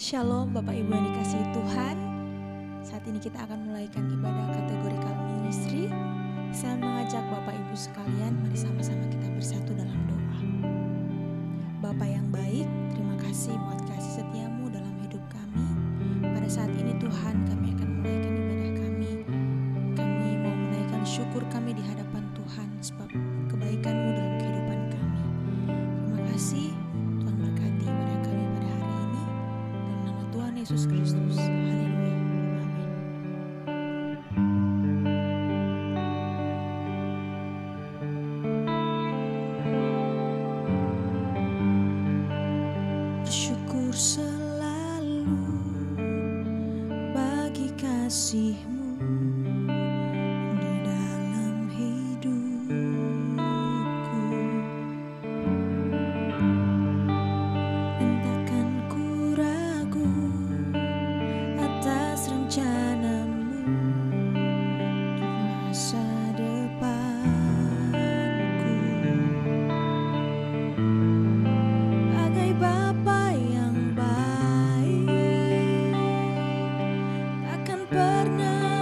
Shalom Bapak Ibu yang dikasihi Tuhan. Saat ini kita akan mulaikan ibadah kategorikal ministry. Saya mengajak Bapak Ibu sekalian, mari sama-sama kita bersatu dalam doa. Bapa yang baik, terima kasih buat kasih setiamu dalam hidup kami. Pada saat ini Tuhan, kami akan menaikkan ibadah kami. Kami mau menaikkan syukur kami di hadapan Tuhan sebab kebaikan-Mu dalam kehidupan kami. Terima kasih Tuhan, berkati ibadah kami pada hari ini. Dalam nama Tuhan Yesus Kristus. Haleluya. Amin. Bersyukur selalu bagi kasih-Mu di dalam hidupku. Entahkan ku ragu atas rencana-Mu untuk masa depanku. Bagai Bapa yang baik, takkan pernah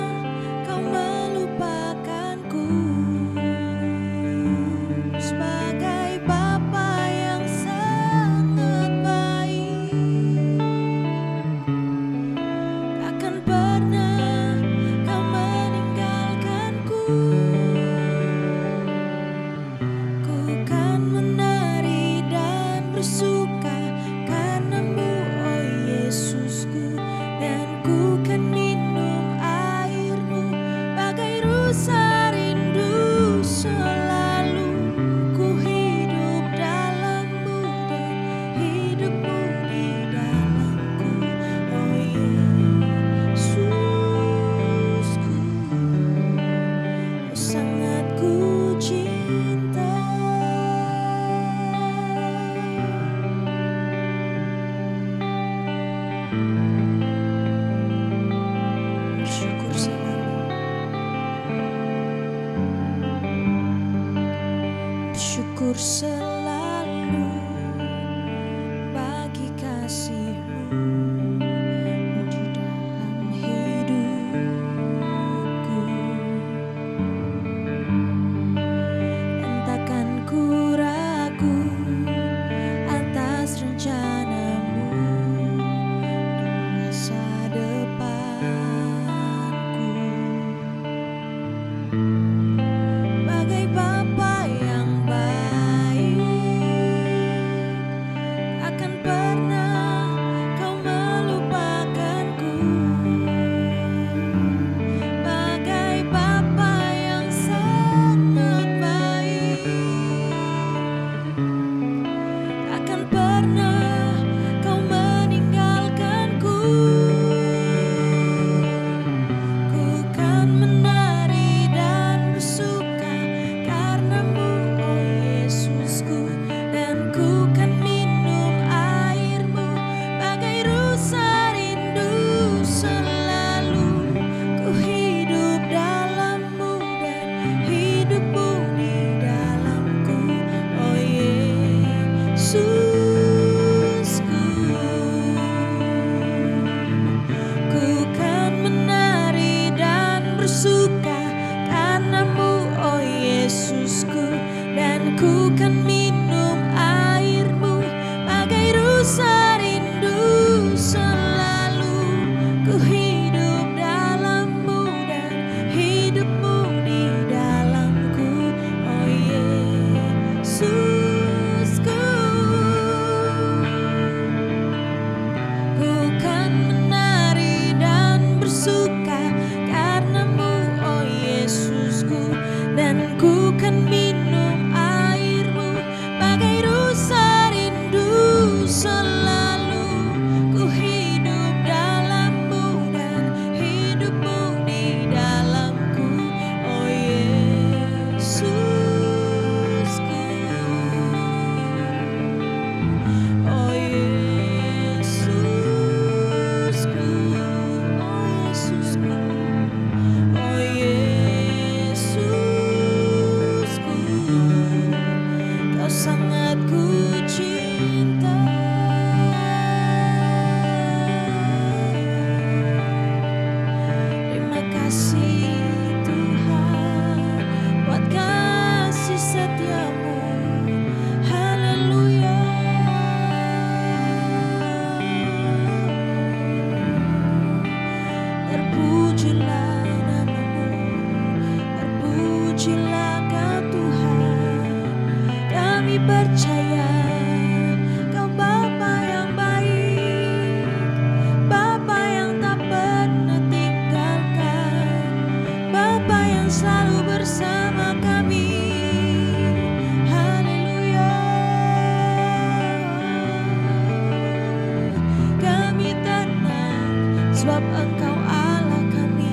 sebab Engkau Allah kami,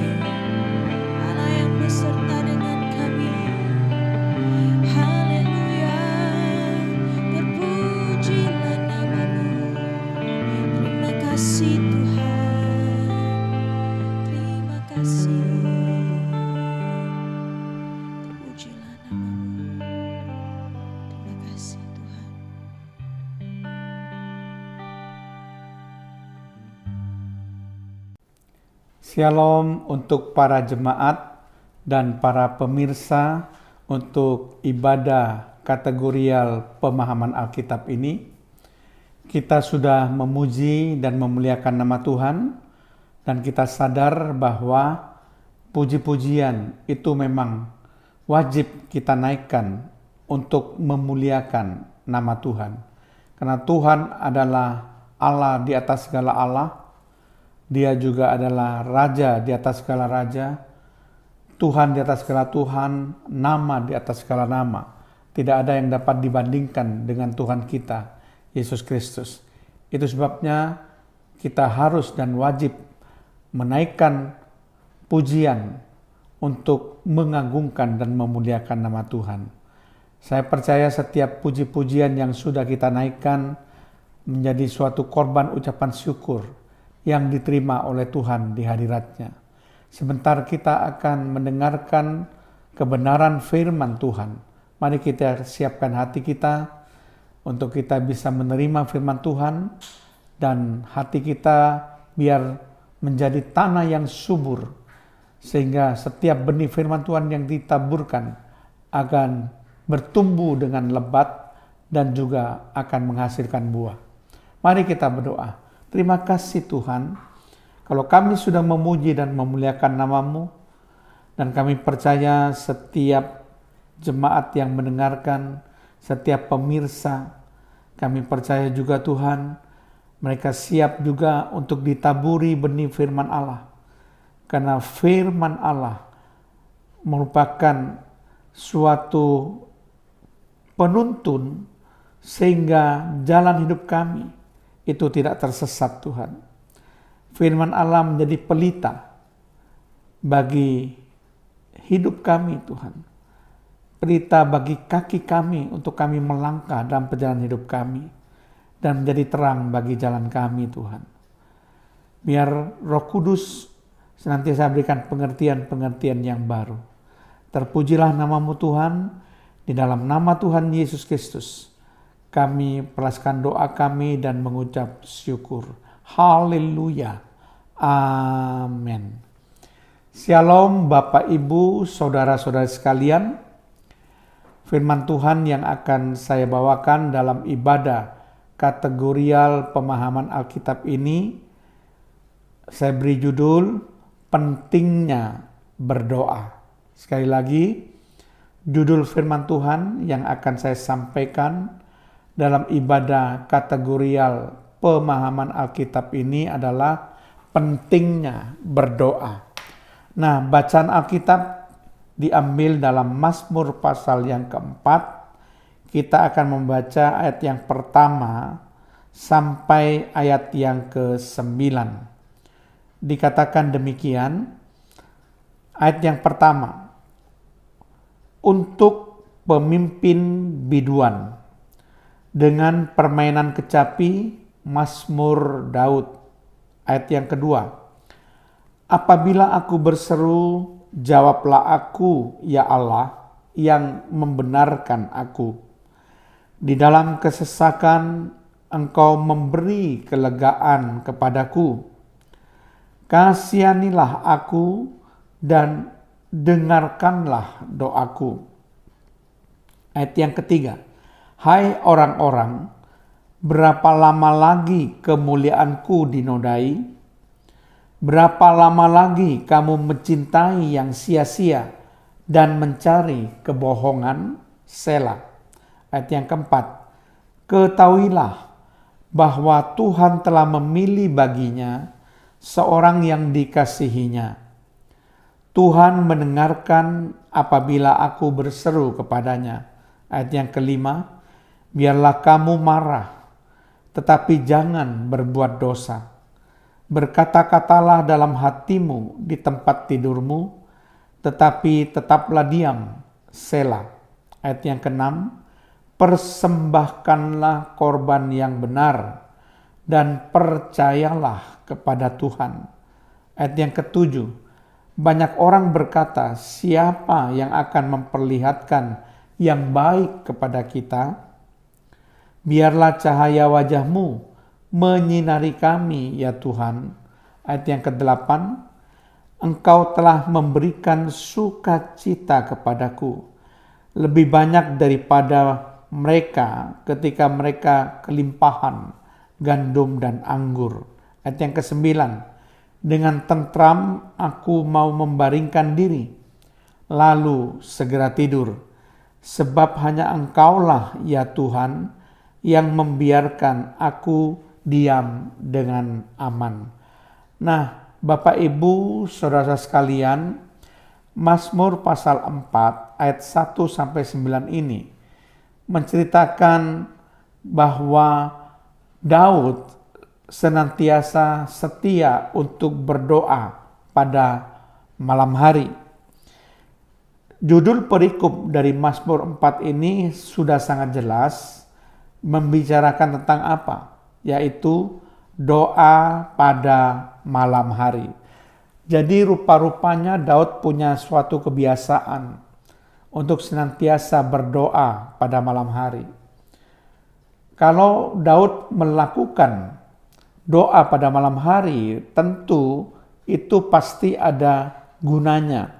Allah yang beserta dengan kami. Haleluya, terpujilah nama-Mu. Terima kasih Tuhan, terima kasih. Terpujilah nama-Mu. Terima kasih Tuhan. Shalom untuk para jemaat dan para pemirsa untuk ibadah kategorial pemahaman Alkitab ini. Kita sudah memuji dan memuliakan nama Tuhan, dan kita sadar bahwa puji-pujian itu memang wajib kita naikkan untuk memuliakan nama Tuhan. Karena Tuhan adalah Allah di atas segala Allah. Dia juga adalah Raja di atas segala Raja, Tuhan di atas segala Tuhan, nama di atas segala nama. Tidak ada yang dapat dibandingkan dengan Tuhan kita, Yesus Kristus. Itu sebabnya kita harus dan wajib menaikkan pujian untuk mengagungkan dan memuliakan nama Tuhan. Saya percaya setiap puji-pujian yang sudah kita naikkan menjadi suatu korban ucapan syukur yang diterima oleh Tuhan di hadirat-Nya. Sebentar kita akan mendengarkan kebenaran firman Tuhan. Mari kita siapkan hati kita untuk kita bisa menerima firman Tuhan, dan hati kita biar menjadi tanah yang subur, sehingga setiap benih firman Tuhan yang ditaburkan akan bertumbuh dengan lebat dan juga akan menghasilkan buah. Mari kita berdoa. Terima kasih Tuhan, kalau kami sudah memuji dan memuliakan nama-Mu, dan kami percaya setiap jemaat yang mendengarkan, setiap pemirsa, kami percaya juga Tuhan, mereka siap juga untuk ditaburi benih firman Allah. Karena firman Allah merupakan suatu penuntun sehingga jalan hidup kami itu tidak tersesat Tuhan. Firman Allah menjadi pelita bagi hidup kami Tuhan. Pelita bagi kaki kami untuk kami melangkah dalam perjalanan hidup kami. Dan menjadi terang bagi jalan kami Tuhan. Biar Roh Kudus senantiasa berikan pengertian-pengertian yang baru. Terpujilah nama-Mu Tuhan, di dalam nama Tuhan Yesus Kristus. Kami perlaskan doa kami dan mengucap syukur. Haleluya. Amin. Shalom Bapak Ibu, saudara-saudara sekalian. Firman Tuhan yang akan saya bawakan dalam ibadah kategorial pemahaman Alkitab ini, saya beri judul pentingnya berdoa. Sekali lagi, judul firman Tuhan yang akan saya sampaikan dalam ibadah kategorial pemahaman Alkitab ini adalah pentingnya berdoa. Nah, bacaan Alkitab diambil dalam Mazmur pasal yang keempat. Kita akan membaca ayat yang pertama sampai ayat yang ke-9. Dikatakan demikian, ayat yang pertama, untuk pemimpin biduan, dengan permainan kecapi, Mazmur Daud. Ayat yang kedua, apabila aku berseru, jawablah aku, ya Allah, yang membenarkan aku. Di dalam kesesakan Engkau memberi kelegaan kepadaku. Kasihanilah aku dan dengarkanlah doaku. Ayat yang ketiga, hai orang-orang, berapa lama lagi kemuliaanku dinodai? Berapa lama lagi kamu mencintai yang sia-sia dan mencari kebohongan? Selah. Ayat yang keempat, ketahuilah bahwa Tuhan telah memilih baginya seorang yang dikasihinya. Tuhan mendengarkan apabila aku berseru kepadanya. Ayat yang kelima, biarlah kamu marah, tetapi jangan berbuat dosa. Berkata-katalah dalam hatimu di tempat tidurmu, tetapi tetaplah diam. Selah. Ayat yang ke-6, persembahkanlah korban yang benar dan percayalah kepada Tuhan. Ayat yang ke-7, banyak orang berkata, siapa yang akan memperlihatkan yang baik kepada kita? Biarlah cahaya wajahmu menyinari kami, ya Tuhan. Ayat yang ke-8, Engkau telah memberikan sukacita kepadaku, lebih banyak daripada mereka ketika mereka kelimpahan gandum dan anggur. Ayat yang ke-9, dengan tentram aku mau membaringkan diri, lalu segera tidur, sebab hanya Engkaulah, ya Tuhan, yang membiarkan aku diam dengan aman. Nah, Bapak Ibu, Saudara sekalian, Mazmur pasal 4 ayat 1-9 ini menceritakan bahwa Daud senantiasa setia untuk berdoa pada malam hari. Judul perikop dari Mazmur 4 ini sudah sangat jelas membicarakan tentang apa? Yaitu doa pada malam hari. Jadi rupa-rupanya Daud punya suatu kebiasaan untuk senantiasa berdoa pada malam hari. Kalau Daud melakukan doa pada malam hari, tentu itu pasti ada gunanya,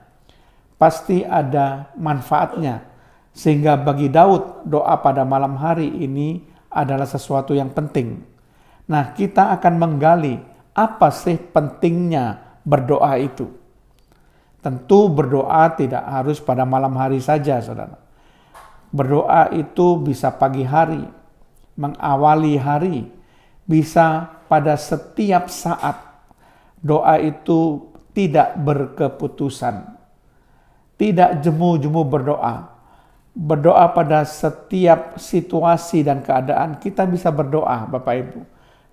pasti ada manfaatnya. Sehingga bagi Daud, doa pada malam hari ini adalah sesuatu yang penting. Nah, kita akan menggali apa sih pentingnya berdoa itu. Tentu berdoa tidak harus pada malam hari saja, saudara. Berdoa itu bisa pagi hari, mengawali hari, bisa pada setiap saat. Doa itu tidak berkeputusan, tidak jemu-jemu berdoa. Berdoa pada setiap situasi dan keadaan kita bisa berdoa, Bapak Ibu.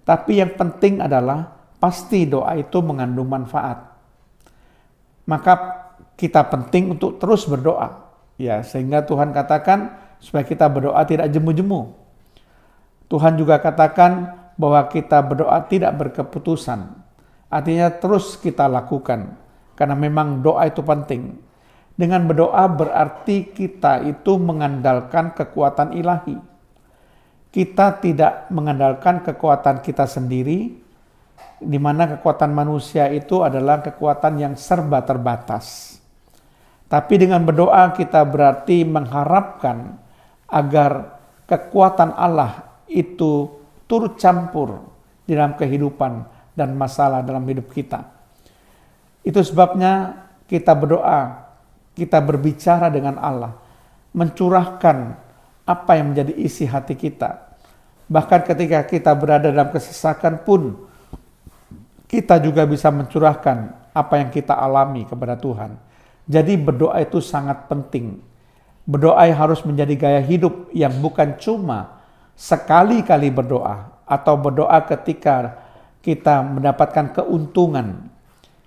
Tapi yang penting adalah pasti doa itu mengandung manfaat. Maka kita penting untuk terus berdoa. Ya, sehingga Tuhan katakan supaya kita berdoa tidak jemu-jemu. Tuhan juga katakan bahwa kita berdoa tidak berkeputusan. Artinya terus kita lakukan. Karena memang doa itu penting. Dengan berdoa berarti kita itu mengandalkan kekuatan ilahi. Kita tidak mengandalkan kekuatan kita sendiri, di mana kekuatan manusia itu adalah kekuatan yang serba terbatas. Tapi dengan berdoa kita berarti mengharapkan agar kekuatan Allah itu turut campur di dalam kehidupan dan masalah dalam hidup kita. Itu sebabnya kita berdoa, kita berbicara dengan Allah, mencurahkan apa yang menjadi isi hati kita. Bahkan ketika kita berada dalam kesesakan pun, kita juga bisa mencurahkan apa yang kita alami kepada Tuhan. Jadi berdoa itu sangat penting. Berdoa harus menjadi gaya hidup yang bukan cuma sekali-kali berdoa, atau berdoa ketika kita mendapatkan keuntungan,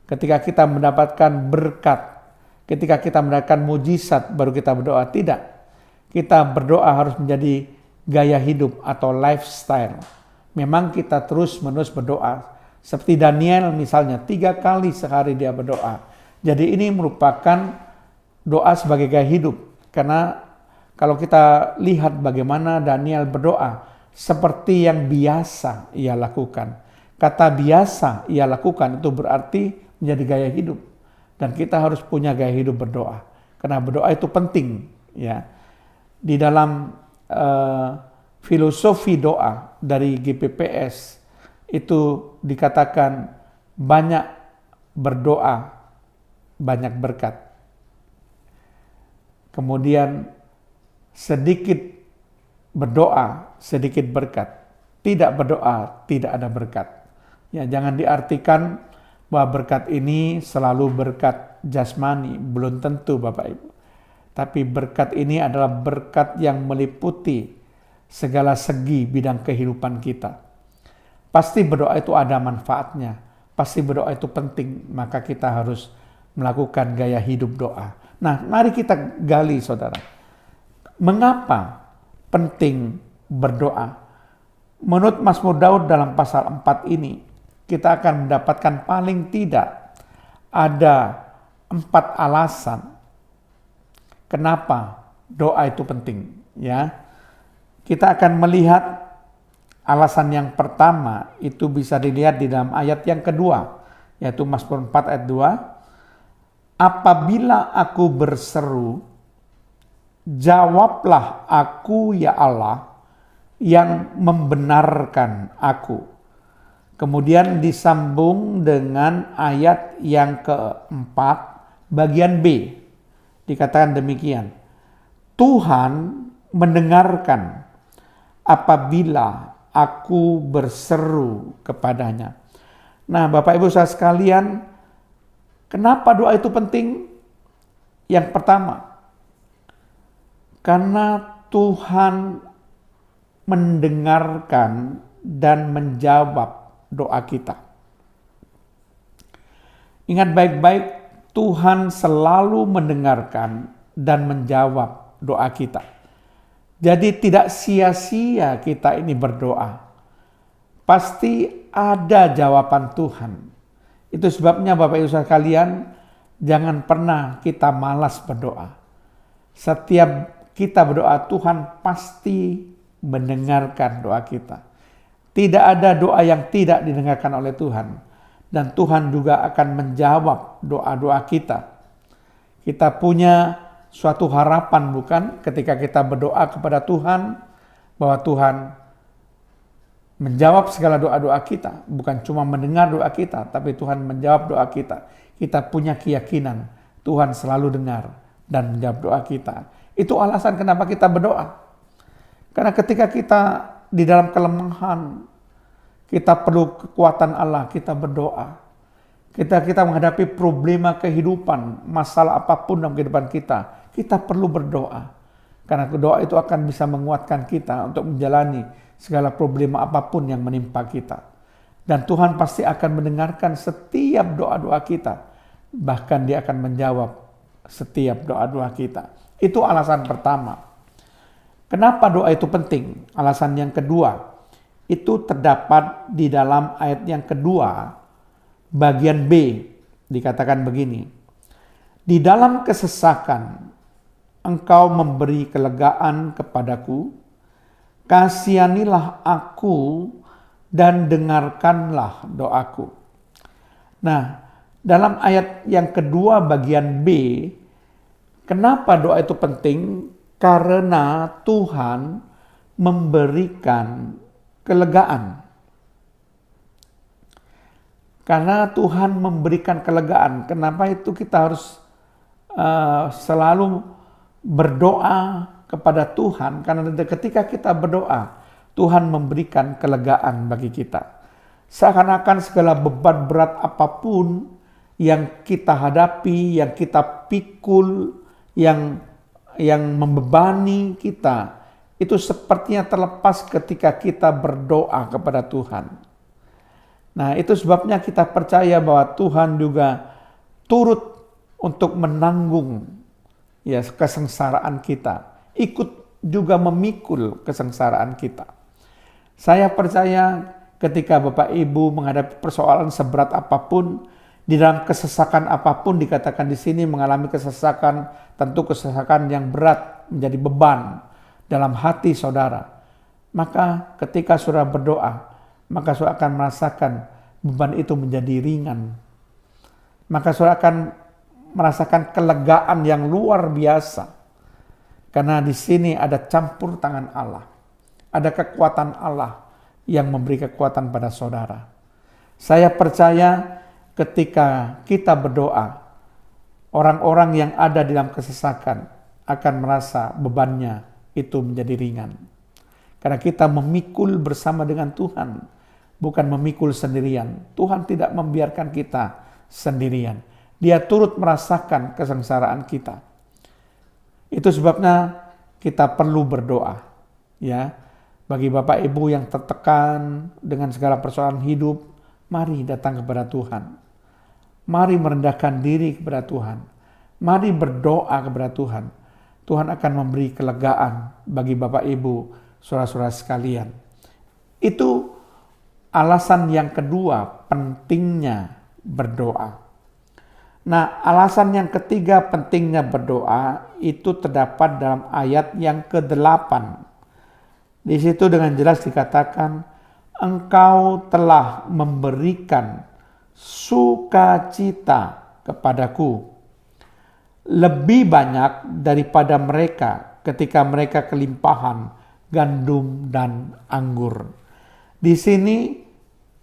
ketika kita mendapatkan berkat, ketika kita mendapatkan mujizat baru kita berdoa. Tidak. Kita berdoa harus menjadi gaya hidup atau lifestyle. Memang kita terus-menerus berdoa. Seperti Daniel misalnya, 3 kali sehari dia berdoa. Jadi ini merupakan doa sebagai gaya hidup. Karena kalau kita lihat bagaimana Daniel berdoa, seperti yang biasa ia lakukan. Kata biasa ia lakukan itu berarti menjadi gaya hidup. Dan kita harus punya gaya hidup berdoa. Karena berdoa itu penting. Ya. Di dalam filosofi doa dari GPPS itu dikatakan banyak berdoa, banyak berkat. Kemudian sedikit berdoa, sedikit berkat. Tidak berdoa, tidak ada berkat. Ya, jangan diartikan bahwa berkat ini selalu berkat jasmani, belum tentu Bapak Ibu. Tapi berkat ini adalah berkat yang meliputi segala segi bidang kehidupan kita. Pasti berdoa itu ada manfaatnya. pasti berdoa itu penting, maka kita harus melakukan gaya hidup doa. Nah, mari kita gali saudara. Mengapa penting berdoa? Menurut Mazmur Daud dalam pasal 4 ini, kita akan mendapatkan paling tidak ada 4 alasan kenapa doa itu penting. Ya, kita akan melihat alasan yang pertama itu bisa dilihat di dalam ayat yang kedua, yaitu Mazmur 4 ayat 2. Apabila aku berseru, jawablah aku ya Allah yang membenarkan aku. Kemudian disambung dengan ayat yang keempat, bagian B. Dikatakan demikian. Tuhan mendengarkan apabila aku berseru kepadanya. Nah, Bapak Ibu saudara sekalian, kenapa doa itu penting? Yang pertama, karena Tuhan mendengarkan dan menjawab doa kita. Ingat baik-baik, Tuhan selalu mendengarkan dan menjawab doa kita. Jadi tidak sia-sia kita ini berdoa. Pasti ada jawaban Tuhan. Itu sebabnya Bapak Ibu sekalian, jangan pernah kita malas berdoa. Setiap kita berdoa, Tuhan pasti mendengarkan doa kita. Tidak ada doa yang tidak didengarkan oleh Tuhan. Dan Tuhan juga akan menjawab doa-doa kita. Kita punya suatu harapan bukan ketika kita berdoa kepada Tuhan, bahwa Tuhan menjawab segala doa-doa kita. Bukan cuma mendengar doa kita, tapi Tuhan menjawab doa kita. Kita punya keyakinan Tuhan selalu dengar dan menjawab doa kita. Itu alasan kenapa kita berdoa. Karena ketika kita di dalam kelemahan, kita perlu kekuatan Allah, kita berdoa. Kita menghadapi problema kehidupan, masalah apapun dalam kehidupan kita perlu berdoa. Karena doa itu akan bisa menguatkan kita untuk menjalani segala problema apapun yang menimpa kita. Dan Tuhan pasti akan mendengarkan setiap doa-doa kita. Bahkan Dia akan menjawab setiap doa-doa kita. Itu alasan pertama. Kenapa doa itu penting? Alasan yang kedua, itu terdapat di dalam ayat yang kedua, bagian B, dikatakan begini. Di dalam kesesakan, Engkau memberi kelegaan kepadaku, kasihanilah aku dan dengarkanlah doaku. Nah, dalam ayat yang kedua bagian B, kenapa doa itu penting? Karena Tuhan memberikan kelegaan. Karena Tuhan memberikan kelegaan. Kenapa itu kita harus selalu berdoa kepada Tuhan? Karena ketika kita berdoa, Tuhan memberikan kelegaan bagi kita. Seakan-akan segala beban berat apapun yang kita hadapi, yang kita pikul, yang membebani kita, itu sepertinya terlepas ketika kita berdoa kepada Tuhan. Nah, itu sebabnya kita percaya bahwa Tuhan juga turut untuk menanggung ya kesengsaraan kita, ikut juga memikul kesengsaraan kita. Saya percaya ketika Bapak Ibu menghadapi persoalan seberat apapun, di dalam kesesakan apapun, dikatakan di sini mengalami kesesakan, tentu kesesakan yang berat menjadi beban dalam hati saudara. Maka ketika saudara berdoa, maka saudara akan merasakan beban itu menjadi ringan. Maka saudara akan merasakan kelegaan yang luar biasa. Karena di sini ada campur tangan Allah. Ada kekuatan Allah yang memberi kekuatan pada saudara. Saya percaya ketika kita berdoa, orang-orang yang ada di dalam kesesakan akan merasa bebannya itu menjadi ringan. Karena kita memikul bersama dengan Tuhan, bukan memikul sendirian. Tuhan tidak membiarkan kita sendirian. Dia turut merasakan kesengsaraan kita. Itu sebabnya kita perlu berdoa. Ya, bagi Bapak Ibu yang tertekan dengan segala persoalan hidup, Mari datang kepada Tuhan. Mari merendahkan diri kepada Tuhan. Mari berdoa kepada Tuhan. Tuhan akan memberi kelegaan bagi Bapak Ibu, saudara-saudara sekalian. Itu alasan yang kedua, pentingnya berdoa. Nah, alasan yang ketiga pentingnya berdoa itu terdapat dalam ayat yang ke-8. Di situ dengan jelas dikatakan, Engkau telah memberikan sukacita kepadaku lebih banyak daripada mereka ketika mereka kelimpahan gandum dan anggur. Di sini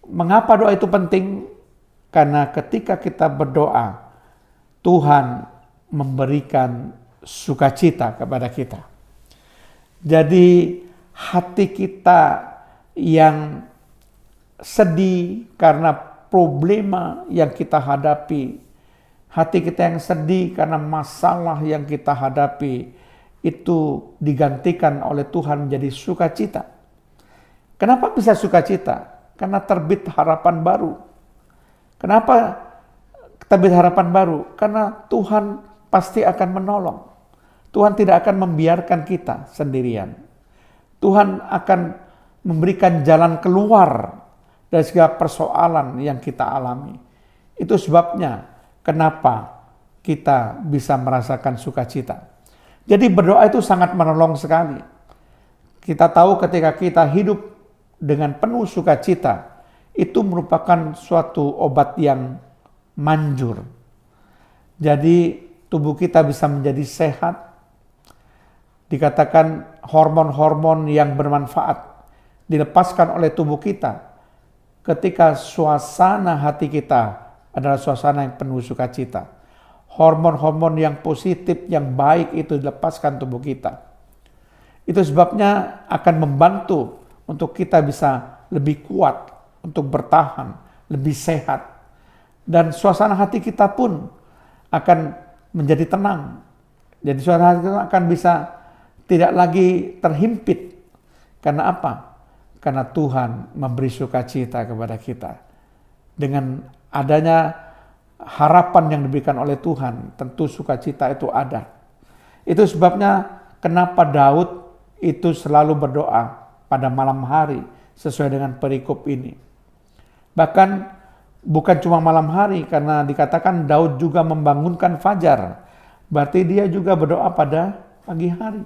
mengapa doa itu penting? Karena ketika kita berdoa, Tuhan memberikan sukacita kepada kita. Jadi hati kita yang sedih karena problema yang kita hadapi, hati kita yang sedih karena masalah yang kita hadapi, itu digantikan oleh Tuhan menjadi sukacita. Kenapa bisa sukacita? Karena terbit harapan baru. Kenapa terbit harapan baru? Karena Tuhan pasti akan menolong. Tuhan tidak akan membiarkan kita sendirian. Tuhan akan memberikan jalan keluar dari segala persoalan yang kita alami. Itu sebabnya kenapa kita bisa merasakan sukacita. Jadi berdoa itu sangat menolong sekali. Kita tahu ketika kita hidup dengan penuh sukacita, itu merupakan suatu obat yang manjur. Jadi tubuh kita bisa menjadi sehat. Dikatakan hormon-hormon yang bermanfaat dilepaskan oleh tubuh kita ketika suasana hati kita adalah suasana yang penuh sukacita. Hormon-hormon yang positif, yang baik itu dilepaskan tubuh kita. Itu sebabnya akan membantu untuk kita bisa lebih kuat, untuk bertahan, lebih sehat. Dan suasana hati kita pun akan menjadi tenang. Jadi suasana hati kita akan bisa tidak lagi terhimpit. Karena apa? Karena Tuhan memberi sukacita kepada kita. Dengan adanya harapan yang diberikan oleh Tuhan, tentu sukacita itu ada. Itu sebabnya kenapa Daud itu selalu berdoa pada malam hari sesuai dengan perikop ini. Bahkan bukan cuma malam hari, karena dikatakan Daud juga membangunkan fajar. Berarti dia juga berdoa pada pagi hari.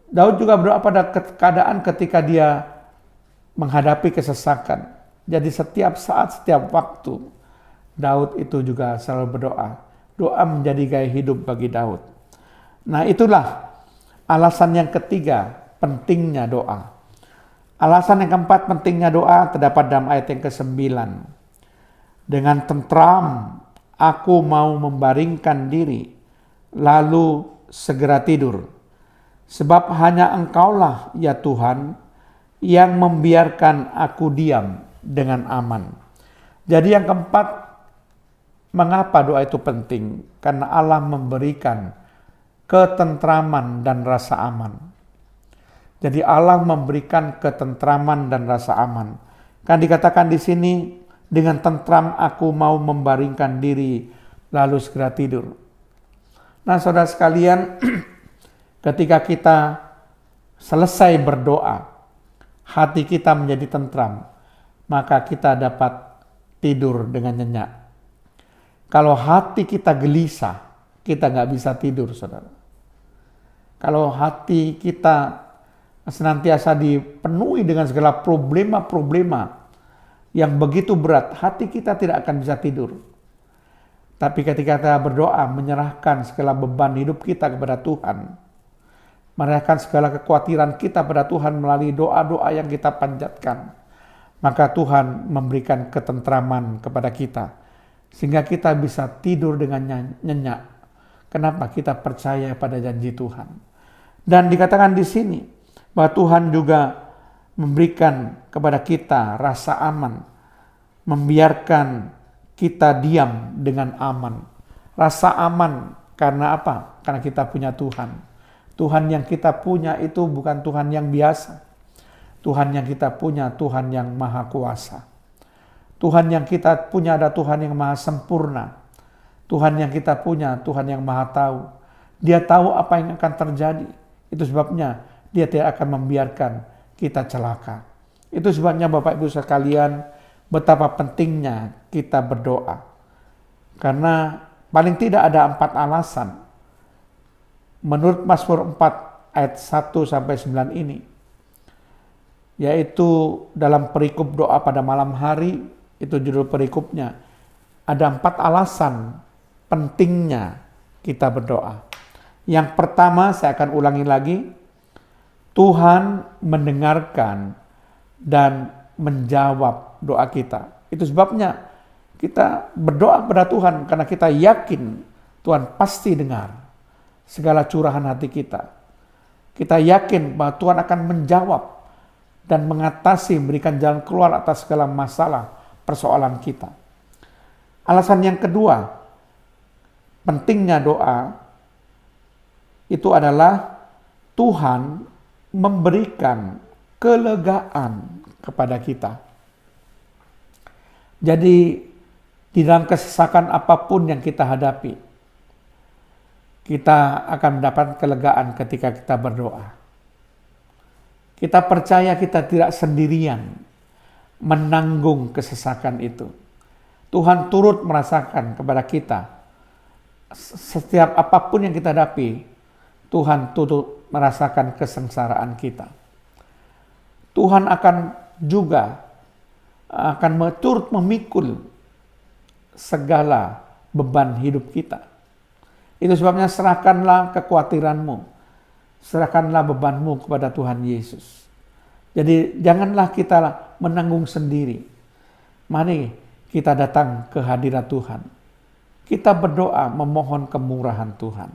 Daud juga berdoa pada keadaan ketika dia menghadapi kesesakan. Jadi setiap saat, setiap waktu, Daud itu juga selalu berdoa. Doa menjadi gaya hidup bagi Daud. Nah, itulah alasan yang ketiga, pentingnya doa. Alasan yang keempat, pentingnya doa terdapat dalam ayat yang ke-9. Dengan tentram, aku mau membaringkan diri, lalu segera tidur. Sebab hanya Engkaulah ya Tuhan yang membiarkan aku diam dengan aman. Jadi yang keempat, mengapa doa itu penting? Karena Allah memberikan ketentraman dan rasa aman. Jadi Allah memberikan ketentraman dan rasa aman. Kan dikatakan di sini, dengan tentram aku mau membaringkan diri lalu segera tidur. Nah, saudara sekalian, ketika kita selesai berdoa, hati kita menjadi tentram, maka kita dapat tidur dengan nyenyak. Kalau hati kita gelisah, kita nggak bisa tidur, saudara. Kalau hati kita senantiasa dipenuhi dengan segala problema-problema yang begitu berat, hati kita tidak akan bisa tidur. Tapi ketika kita berdoa, menyerahkan segala beban hidup kita kepada Tuhan, menyerahkan segala kekhawatiran kita pada Tuhan melalui doa-doa yang kita panjatkan, maka Tuhan memberikan ketentraman kepada kita, sehingga kita bisa tidur dengan nyenyak. Kenapa? Kita percaya pada janji Tuhan. Dan dikatakan di sini bahwa Tuhan juga memberikan kepada kita rasa aman, membiarkan kita diam dengan aman. Rasa aman karena apa? Karena kita punya Tuhan. Tuhan yang kita punya itu bukan Tuhan yang biasa. Tuhan yang kita punya Tuhan yang maha kuasa. Tuhan yang kita punya adalah Tuhan yang maha sempurna. Tuhan yang kita punya, Tuhan yang maha tahu. Dia tahu apa yang akan terjadi. Itu sebabnya dia tidak akan membiarkan kita celaka. Itu sebabnya Bapak Ibu sekalian, betapa pentingnya kita berdoa. Karena paling tidak ada 4 alasan. Menurut Mazmur 4 ayat 1-9 ini, yaitu dalam perikop doa pada malam hari, itu judul perikopnya, ada 4 alasan pentingnya kita berdoa. Yang pertama, saya akan ulangi lagi, Tuhan mendengarkan dan menjawab doa kita. Itu sebabnya kita berdoa kepada Tuhan karena kita yakin Tuhan pasti dengar segala curahan hati kita. Kita yakin bahwa Tuhan akan menjawab dan mengatasi, memberikan jalan keluar atas segala masalah persoalan kita. Alasan yang kedua, pentingnya doa itu adalah Tuhan memberikan kelegaan kepada kita. Jadi di dalam kesesakan apapun yang kita hadapi, kita akan mendapat kelegaan ketika kita berdoa. Kita percaya kita tidak sendirian menanggung kesesakan itu. Tuhan turut merasakan kepada kita. Setiap apapun yang kita hadapi, Tuhan turut merasakan kesengsaraan kita. Tuhan akan juga turut memikul segala beban hidup kita. Itu sebabnya serahkanlah kekhawatiranmu, serahkanlah bebanmu kepada Tuhan Yesus. Jadi janganlah kita menanggung sendiri. Mari kita datang ke hadirat Tuhan. Kita berdoa memohon kemurahan Tuhan.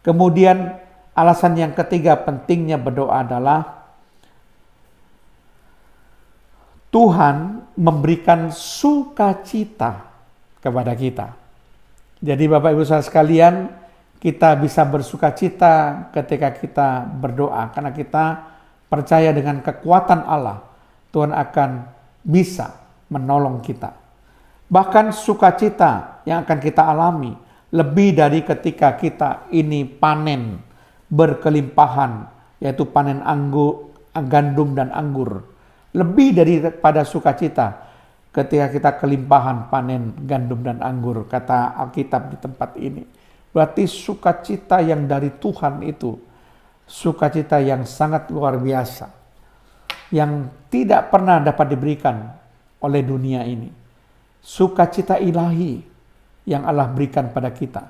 Kemudian alasan yang ketiga pentingnya berdoa adalah Tuhan memberikan sukacita kepada kita. Jadi Bapak Ibu saudara sekalian, kita bisa bersukacita ketika kita berdoa. Karena kita percaya dengan kekuatan Allah, Tuhan akan bisa menolong kita. Bahkan sukacita yang akan kita alami lebih dari ketika kita ini panen berkelimpahan, yaitu panen gandum dan anggur. Lebih daripada sukacita ketika kita kelimpahan panen gandum dan anggur, kata Alkitab di tempat ini. Berarti sukacita yang dari Tuhan itu, sukacita yang sangat luar biasa, yang tidak pernah dapat diberikan oleh dunia ini. Sukacita ilahi yang Allah berikan pada kita.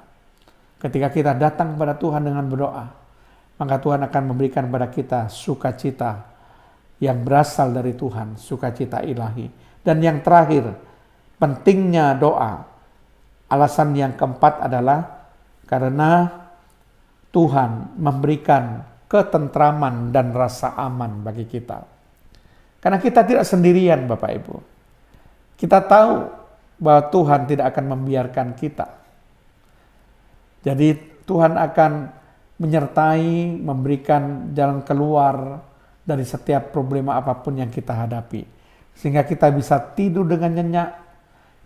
Ketika kita datang kepada Tuhan dengan berdoa, maka Tuhan akan memberikan kepada kita sukacita yang berasal dari Tuhan, sukacita ilahi. Dan yang terakhir, pentingnya doa. Alasan yang keempat adalah karena Tuhan memberikan ketentraman dan rasa aman bagi kita. Karena kita tidak sendirian Bapak Ibu. Kita tahu bahwa Tuhan tidak akan membiarkan kita. Jadi Tuhan akan menyertai, memberikan jalan keluar dari setiap problema apapun yang kita hadapi. Sehingga kita bisa tidur dengan nyenyak,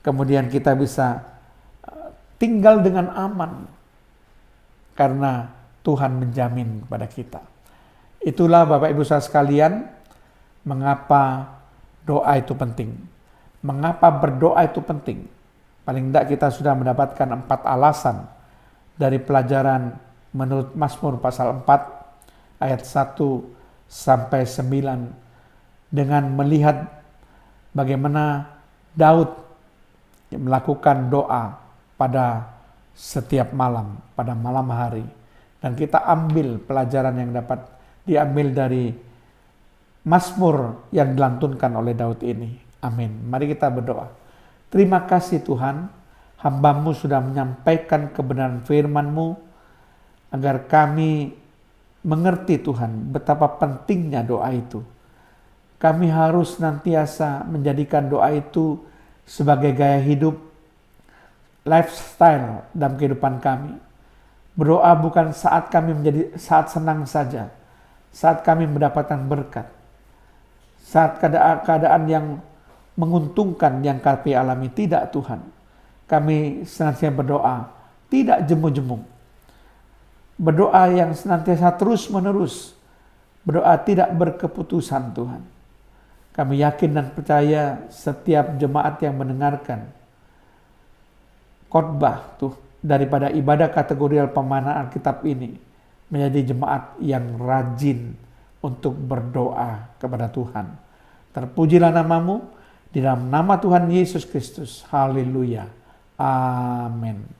kemudian kita bisa tinggal dengan aman. Karena Tuhan menjamin kepada kita. Itulah Bapak Ibu saudara sekalian, mengapa doa itu penting. Mengapa berdoa itu penting. Paling tidak kita sudah mendapatkan 4 alasan dari pelajaran menurut Mazmur pasal 4 ayat 1-9 dengan melihat bagaimana Daud melakukan doa pada setiap malam, pada malam hari. Dan kita ambil pelajaran yang dapat diambil dari Mazmur yang dilantunkan oleh Daud ini. Amin. Mari kita berdoa. Terima kasih Tuhan, hamba-Mu sudah menyampaikan kebenaran firman-Mu, agar kami mengerti Tuhan betapa pentingnya doa itu. Kami harus senantiasa menjadikan doa itu sebagai gaya hidup, lifestyle dalam kehidupan kami. Berdoa bukan saat kami menjadi saat senang saja, saat kami mendapatkan berkat, saat keadaan yang menguntungkan yang kami alami. Tidak Tuhan. Kami senantiasa berdoa, tidak jemu-jemu. Berdoa yang senantiasa terus-menerus. Berdoa tidak berkeputusan Tuhan. Kami yakin dan percaya setiap jemaat yang mendengarkan khotbah tuh daripada ibadah kategorial pemahaman Alkitab ini menjadi jemaat yang rajin untuk berdoa kepada Tuhan. Terpujilah namamu di dalam nama Tuhan Yesus Kristus. Haleluya. Amin.